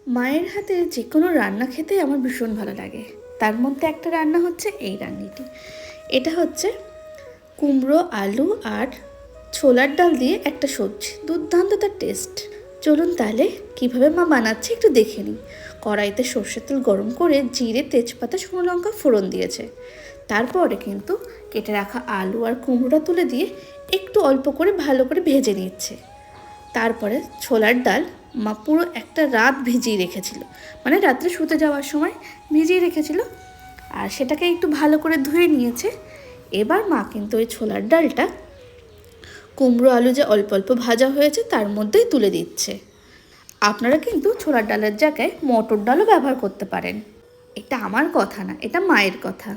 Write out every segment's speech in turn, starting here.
মায়ের হাতের যে কোনো রান্না খেতেই আমার ভীষণ ভালো লাগে। তার মধ্যে একটা রান্না হচ্ছে এই রান্নাটি। এটা হচ্ছে কুমড়ো, আলু আর ছোলার ডাল দিয়ে একটা সবজি, দুর্দান্ত তার টেস্ট। চলুন তাহলে কীভাবে মা বানাচ্ছে একটু দেখে নিই। কড়াইতে সর্ষের তেল গরম করে জিরে, তেজপাতা, শুকনো লঙ্কা ফোড়ন দিয়েছে। তারপরে কিন্তু কেটে রাখা আলু আর কুমড়োটা তুলে দিয়ে একটু অল্প করে ভালো করে ভেজে নিচ্ছে। তারপরে ছোলার ডাল মা পুরো একটা রাত ভিজিয়ে রেখেছিল, মানে রাত্রে শুতে যাওয়ার সময় ভিজিয়ে রেখেছিল, আর সেটাকে একটু ভালো করে ধুয়ে নিয়েছে। এবার মা কিন্তু ওই ছোলার ডালটা কুমড়ো আলু যে অল্প অল্প ভাজা হয়েছে তার মধ্যেই তুলে দিচ্ছে। আপনারা কিন্তু ছোলার ডালের জায়গায় মটর ডালও ব্যবহার করতে পারেন। এটা আমার কথা না, এটা মায়ের কথা।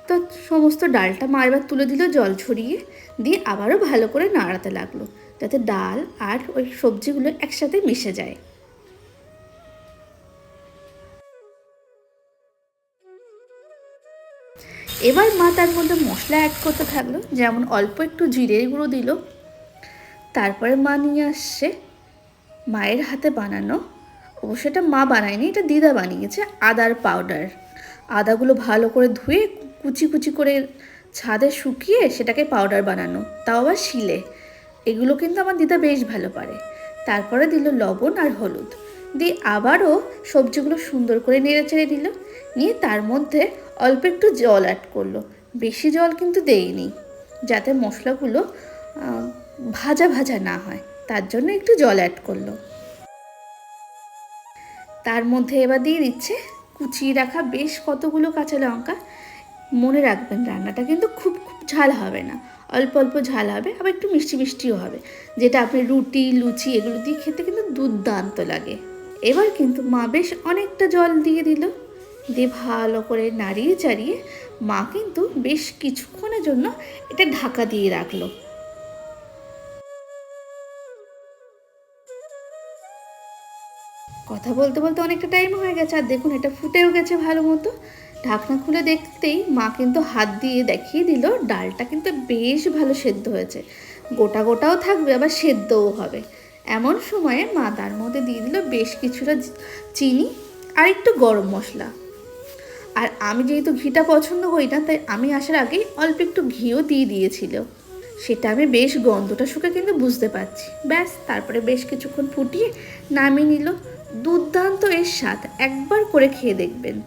তো সমস্ত ডালটা মা এবার তুলে দিল জল ছড়িয়ে, দিয়ে আবারও ভালো করে নাড়াতে লাগলো যাতে ডাল আর ওই সবজিগুলো একসাথে মিশে যায়। এবার মা তার মধ্যে মশলা অ্যাড করতে থাকলো, যেমন অল্প একটু জিরের গুঁড়ো দিল। তারপরে মা নিয়ে আসছে মায়ের হাতে বানানো, অবশ্য এটা মা বানায়নি, এটা দিদা বানিয়েছে, আদার পাউডার। আদাগুলো ভালো করে ধুয়ে কুচি কুচি করে ছাদে শুকিয়ে সেটাকে পাউডার বানানো, তাও আবার শিলে। এগুলো কিন্তু আমার দিদা বেশ ভালো পারে। তারপরে দিল লবণ আর হলুদ, দিয়ে আবারও সবজিগুলো সুন্দর করে নেড়ে চেড়ে দিল, নিয়ে তার মধ্যে অল্প একটু জল অ্যাড করলো। বেশি জল কিন্তু দেইনি, যাতে মশলাগুলো ভাজা ভাজা না হয়, তার জন্য একটু জল অ্যাড করলো। তার মধ্যে এবার দিয়ে দিচ্ছে কুচিয়ে রাখা বেশ কতগুলো কাঁচা লঙ্কা। মনে রাখবেন রান্নাটা কিন্তু খুব খুব ঝাল হবে না, অল্প অল্প ঝাল হবে, আবার একটু মিষ্টি মিষ্টিও হবে, যেটা আপনি রুটি, লুচি এগুলো দিয়ে খেতে কিন্তু দুর্দান্ত লাগে। এবার কিন্তু মা বেশ অনেকটা জল দিয়ে দিল, দিয়ে ভালো করে নাড়িয়ে চাড়িয়ে মা কিন্তু বেশ কিছুক্ষণের জন্য এটা ঢাকা দিয়ে রাখলো। কথা বলতে বলতে অনেকটা টাইম হয়ে গেছে, আর দেখুন এটা ফুটেও গেছে ভালো মতো। ঢাকনা খুলে দেখতেই মা কিন্তু হাত দিয়ে দেখিয়ে দিল ডালটা কিন্তু বেশ ভালো সেদ্ধ হয়েছে, গোটা গোটাও থাকবে আবার সেদ্ধও হবে। এমন সময়ে মা তার মধ্যে দিয়ে দিল বেশ কিছুটা চিনি আর একটু গরম মশলা। আর আমি যেহেতু ঘিটা পছন্দ করি না, তাই আমি আসার আগেই অল্প একটু ঘিও দিয়ে দিয়েছিল। সেটা আমি বেশ গন্ধটা শুকে কিন্তু বুঝতে পারছি। ব্যাস, তারপরে বেশ কিছুক্ষণ ফুটিয়ে নামিয়ে নিল। দুর্দান্ত এর স্বাদ, একবার করে খেয়ে দেখবেন।